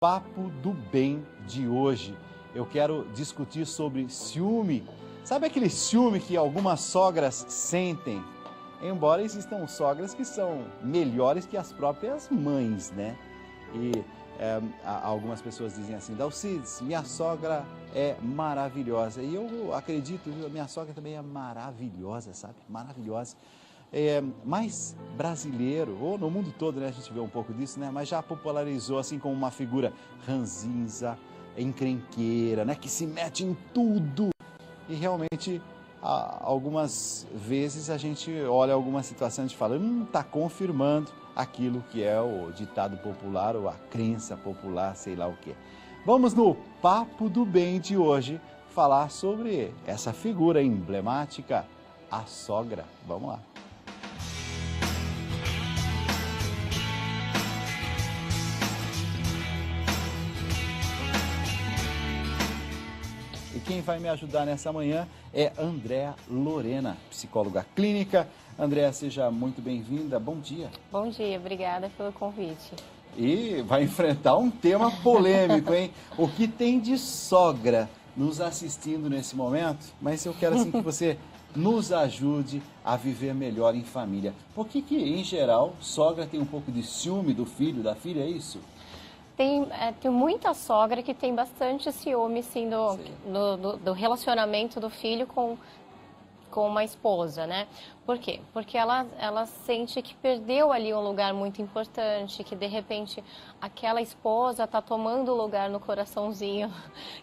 Papo do Bem de hoje. Eu quero discutir sobre ciúme. Sabe aquele ciúme que algumas sogras sentem? Embora existam sogras que são melhores que as próprias mães, né? E algumas pessoas dizem assim: Dalcides, minha sogra é maravilhosa. E eu acredito, viu? Minha sogra também é maravilhosa, sabe? Maravilhosa. Mas brasileiro, ou no mundo todo, né, a gente vê um pouco disso, né, mas já popularizou assim como uma figura ranzinza, encrenqueira, né, que se mete em tudo. E realmente, algumas vezes a gente olha alguma situação e fala, está confirmando aquilo que é o ditado popular ou a crença popular, sei lá o quê. Vamos no Papo do Bem de hoje falar sobre essa figura emblemática, a sogra. Vamos lá. Quem vai me ajudar nessa manhã é Andréa Lorena, psicóloga clínica. Andréa, seja muito bem-vinda. Bom dia. Bom dia, obrigada pelo convite. E vai enfrentar um tema polêmico, hein? O que tem de sogra nos assistindo nesse momento? Mas eu quero assim que você nos ajude a viver melhor em família. Por que, em geral, sogra tem um pouco de ciúme do filho, da filha, é isso? Tem muita sogra que tem bastante ciúme, sim, do relacionamento do filho com uma esposa, né? Por quê? Porque ela sente que perdeu ali um lugar muito importante, que de repente aquela esposa está tomando o lugar no coraçãozinho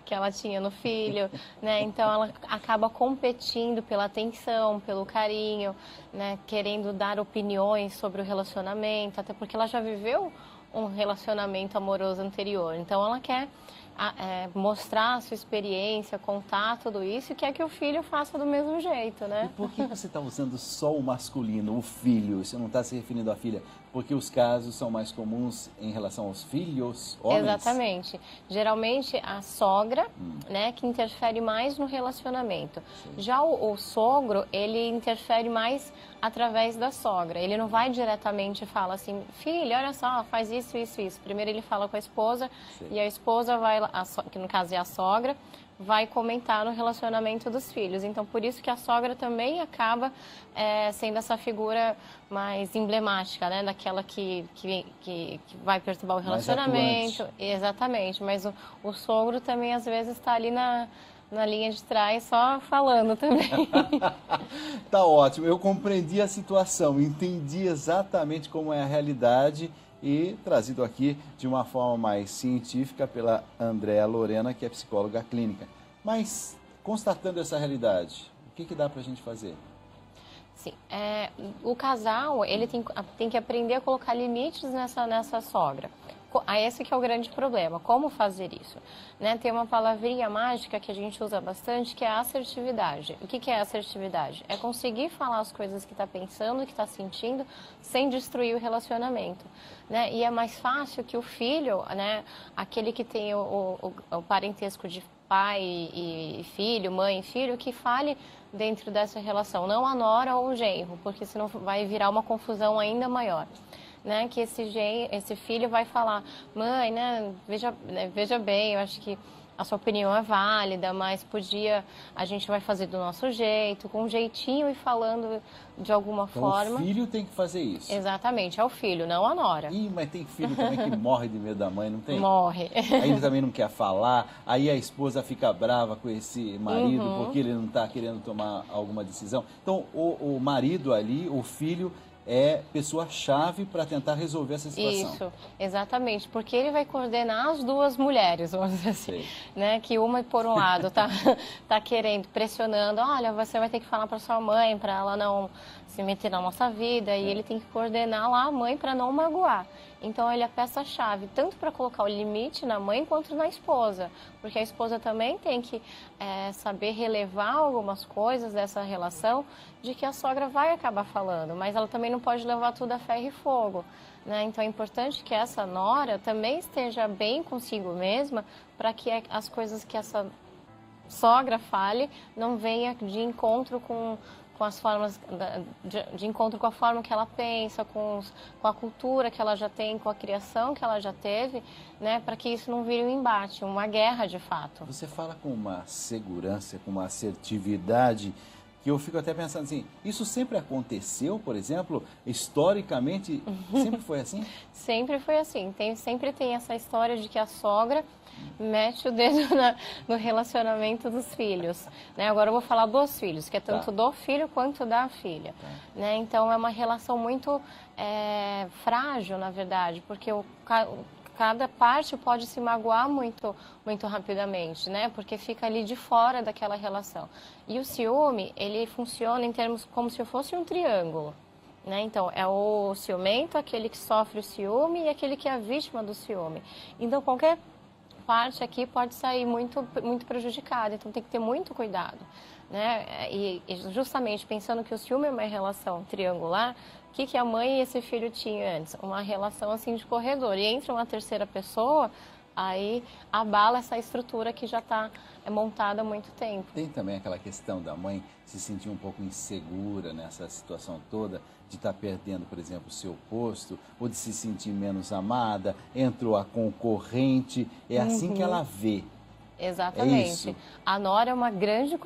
que ela tinha no filho, né? Então ela acaba competindo pela atenção, pelo carinho, né? Querendo dar opiniões sobre o relacionamento, até porque ela já viveu um relacionamento amoroso anterior. Então ela quer mostrar a sua experiência, contar tudo isso e quer que o filho faça do mesmo jeito, né? E por que você está usando só o masculino, o filho? Você não está se referindo à filha? Porque os casos são mais comuns em relação aos filhos, homens? Exatamente. Geralmente a sogra, né, que interfere mais no relacionamento. Sim. Já o sogro, ele interfere mais através da sogra. Ele não vai diretamente e fala assim, filho, olha só, faz isso, isso, isso. Primeiro ele fala com a esposa. Sim. E a esposa vai, que no caso é a sogra, vai comentar no relacionamento dos filhos. Então, por isso que a sogra também acaba sendo essa figura mais emblemática, né? Daquela que vai perturbar o relacionamento. Exatamente. Mas o sogro também, às vezes, está ali na linha de trás, só falando também. Tá ótimo. Eu compreendi a situação, entendi exatamente como é a realidade e trazido aqui de uma forma mais científica pela Andréa Lorena, que é psicóloga clínica. Mas, constatando essa realidade, o que dá para a gente fazer? Sim, o casal ele tem que aprender a colocar limites nessa sogra. Esse que é o grande problema, como fazer isso? Né? Tem uma palavrinha mágica que a gente usa bastante, que é a assertividade. O que é assertividade? É conseguir falar as coisas que está pensando, que está sentindo, sem destruir o relacionamento. Né? E é mais fácil que o filho, né, aquele que tem o parentesco de pai e filho, mãe e filho, que fale dentro dessa relação, não a nora ou o genro, porque senão vai virar uma confusão ainda maior. Né, que esse filho vai falar, mãe, né, veja bem, eu acho que a sua opinião é válida, mas a gente vai fazer do nosso jeito, com um jeitinho e falando de alguma forma. O filho tem que fazer isso. Exatamente, é o filho, não a nora. Mas tem filho também que morre de medo da mãe, não tem? Morre. Ainda também não quer falar, aí a esposa fica brava com esse marido porque ele não está querendo tomar alguma decisão. Então, o marido ali, o filho, é pessoa-chave para tentar resolver essa situação. Isso, exatamente, porque ele vai coordenar as duas mulheres, vamos dizer assim, né? Que uma, por um lado, tá querendo, pressionando, olha, você vai ter que falar para sua mãe, para ela não se meter na nossa vida, e ele tem que coordenar lá a mãe para não magoar. Então, ele é a peça-chave, tanto para colocar o limite na mãe quanto na esposa, porque a esposa também tem que saber relevar algumas coisas dessa relação de que a sogra vai acabar falando, mas ela também não pode levar tudo a ferro e fogo, né? Então, é importante que essa nora também esteja bem consigo mesma para que as coisas que essa sogra fale não venha de encontro com com as formas de encontro com a forma que ela pensa, com a cultura que ela já tem, com a criação que ela já teve, né, para que isso não vire um embate, uma guerra de fato. Você fala com uma segurança, com uma assertividade, que eu fico até pensando assim, isso sempre aconteceu, por exemplo, historicamente, sempre foi assim? Sempre foi assim. Sempre tem essa história de que a sogra mete o dedo no relacionamento dos filhos. Né? Agora eu vou falar dos filhos, que é tanto do filho quanto da filha. Né? Então é uma relação muito frágil, na verdade, porque cada parte pode se magoar muito rapidamente, né? Porque fica ali de fora daquela relação. E o ciúme, ele funciona em termos como se fosse um triângulo. Né? Então, é o ciumento, aquele que sofre o ciúme e aquele que é a vítima do ciúme. Então, qualquer parte aqui pode sair muito prejudicada, então tem que ter muito cuidado. Né? E justamente pensando que o ciúme é uma relação triangular, o que a mãe e esse filho tinham antes? Uma relação assim de corredor. E entra uma terceira pessoa, aí abala essa estrutura que já está montada há muito tempo. Tem também aquela questão da mãe se sentir um pouco insegura nessa situação toda, de estar perdendo, por exemplo, o seu posto, ou de se sentir menos amada, entrou a concorrente, é assim que ela vê. Exatamente. A nora é uma grande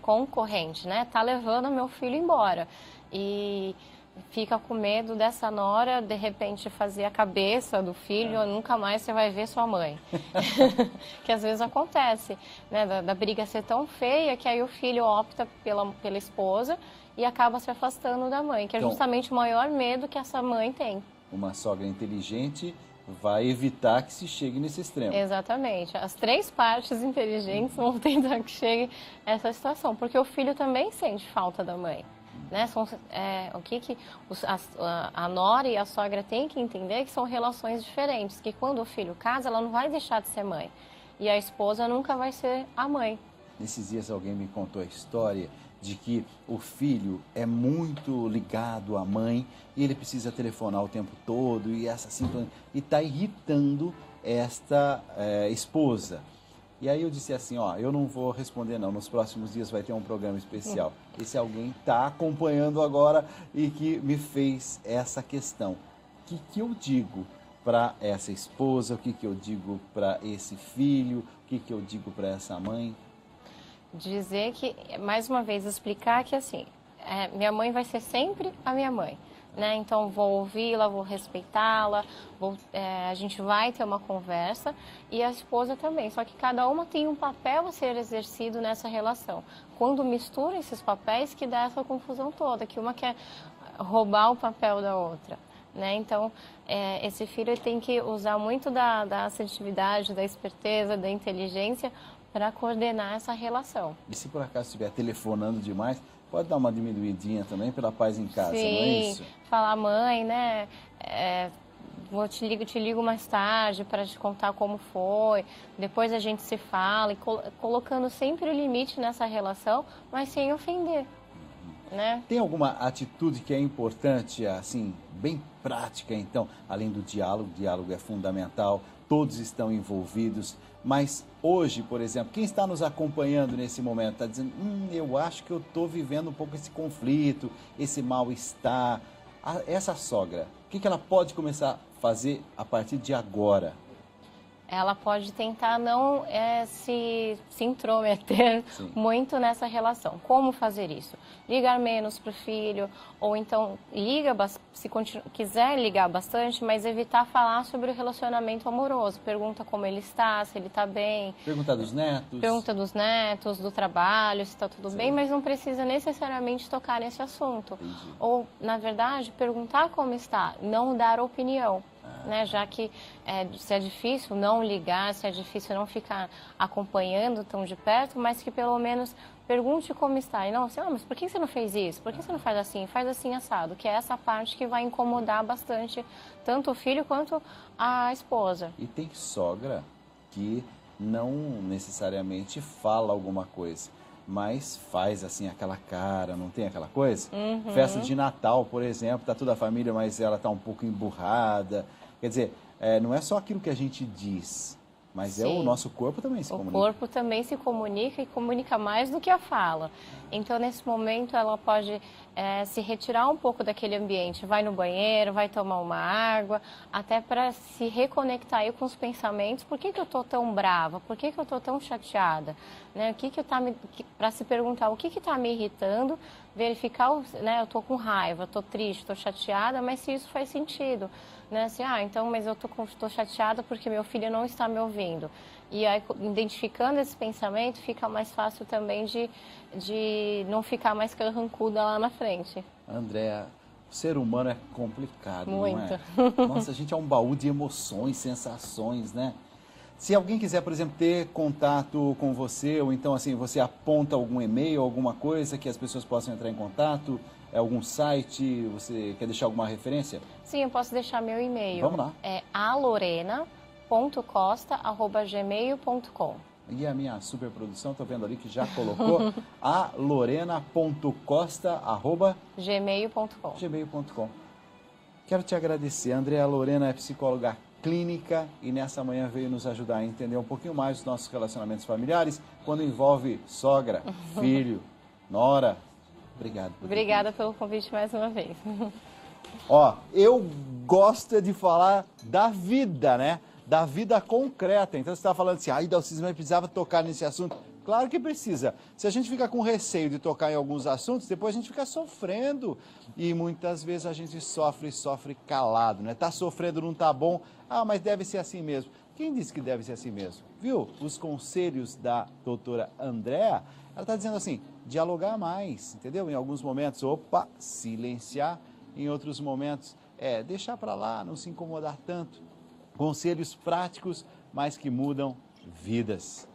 concorrente, né? Tá levando meu filho embora. E fica com medo dessa nora, de repente, fazer a cabeça do filho, nunca mais você vai ver sua mãe. Que às vezes acontece, né? Da briga ser tão feia que aí o filho opta pela esposa e acaba se afastando da mãe, que é justamente o maior medo que essa mãe tem. Uma sogra inteligente vai evitar que se chegue nesse extremo. Exatamente. As três partes inteligentes vão tentar que chegue essa situação, porque o filho também sente falta da mãe. Né? A nora e a sogra têm que entender que são relações diferentes, que quando o filho casa, ela não vai deixar de ser mãe. E a esposa nunca vai ser a mãe. Nesses dias alguém me contou a história de que o filho é muito ligado à mãe e ele precisa telefonar o tempo todo e essa sintonia, e está irritando esta esposa. E aí eu disse assim, ó, eu não vou responder não, nos próximos dias vai ter um programa especial. Esse alguém está acompanhando agora e que me fez essa questão. O que eu digo para essa esposa, o que eu digo para esse filho, o que eu digo para essa mãe? Dizer que, mais uma vez, explicar que assim, minha mãe vai ser sempre a minha mãe. Né? Então, vou ouvi-la, vou respeitá-la, a gente vai ter uma conversa e a esposa também. Só que cada uma tem um papel a ser exercido nessa relação. Quando mistura esses papéis que dá essa confusão toda, que uma quer roubar o papel da outra. Né? Então, esse filho tem que usar muito da assertividade, da esperteza, da inteligência para coordenar essa relação. E se por acaso estiver telefonando demais, pode dar uma diminuidinha também pela paz em casa, Sim, não é isso? Falar, mãe, né? Te ligo mais tarde para te contar como foi. Depois a gente se fala e colocando sempre o limite nessa relação, mas sem ofender. Né? Tem alguma atitude que é importante, assim, bem prática, então, além do diálogo? O diálogo é fundamental, todos estão envolvidos, mas hoje, por exemplo, quem está nos acompanhando nesse momento está dizendo, eu acho que eu estou vivendo um pouco esse conflito, esse mal-estar. Essa sogra, o que ela pode começar a fazer a partir de agora? Ela pode tentar não se intrometer muito nessa relação. Como fazer isso? Ligar menos para o filho, ou então se quiser ligar bastante, mas evitar falar sobre o relacionamento amoroso. Pergunta como ele está, se ele está bem. Pergunta dos netos. Pergunta dos netos, do trabalho, se está tudo bem, mas não precisa necessariamente tocar nesse assunto. Entendi. Ou, na verdade, perguntar como está, não dar opinião. Né, já que se é difícil não ligar, se é difícil não ficar acompanhando tão de perto, mas que pelo menos pergunte como está. E não, assim, mas por que você não fez isso? Por que você não faz assim? Faz assim assado, que é essa parte que vai incomodar bastante tanto o filho quanto a esposa. E tem sogra que não necessariamente fala alguma coisa, mas faz assim aquela cara, não tem aquela coisa? Festa de Natal, por exemplo, tá toda a família, mas ela tá um pouco emburrada. Quer dizer, não é só aquilo que a gente diz, Mas Sim. o nosso corpo também se comunica. O corpo também se comunica e comunica mais do que a fala. Então, nesse momento, ela pode se retirar um pouco daquele ambiente. Vai no banheiro, vai tomar uma água, até para se reconectar aí com os pensamentos. Por que eu estou tão brava? Por que eu estou tão chateada? Né? Para se perguntar o que está me irritando, verificar, né? Eu estou com raiva, estou triste, estou chateada, mas se isso faz sentido. Né? Assim, então, mas eu estou chateada porque meu filho não está me ouvindo. E aí, identificando esse pensamento, fica mais fácil também de não ficar mais carrancuda lá na frente. Andréa, o ser humano é complicado, Muito. não é? Nossa, a gente é um baú de emoções, sensações, né? Se alguém quiser, por exemplo, ter contato com você, ou então assim, você aponta algum e-mail, alguma coisa que as pessoas possam entrar em contato, algum site, você quer deixar alguma referência? Sim, eu posso deixar meu e-mail. Vamos lá. É alorena.costa@gmail.com. E a minha superprodução, estou vendo ali que já colocou, alorena.costa@gmail.com. Quero te agradecer. Andréa Lorena é psicóloga clínica e nessa manhã veio nos ajudar a entender um pouquinho mais dos nossos relacionamentos familiares quando envolve sogra, filho, nora. Obrigado. Obrigada pelo convite mais uma vez. Ó, eu gosto de falar da vida, né? Da vida concreta. Então você está falando assim, Dalciso, mas precisava tocar nesse assunto. Claro que precisa. Se a gente fica com receio de tocar em alguns assuntos, depois a gente fica sofrendo. E muitas vezes a gente sofre calado, né? Tá sofrendo, não tá bom. Mas deve ser assim mesmo. Quem disse que deve ser assim mesmo? Viu? Os conselhos da doutora Andréa, ela está dizendo assim, dialogar mais, entendeu? Em alguns momentos, silenciar. Em outros momentos, deixar para lá, não se incomodar tanto. Conselhos práticos, mas que mudam vidas.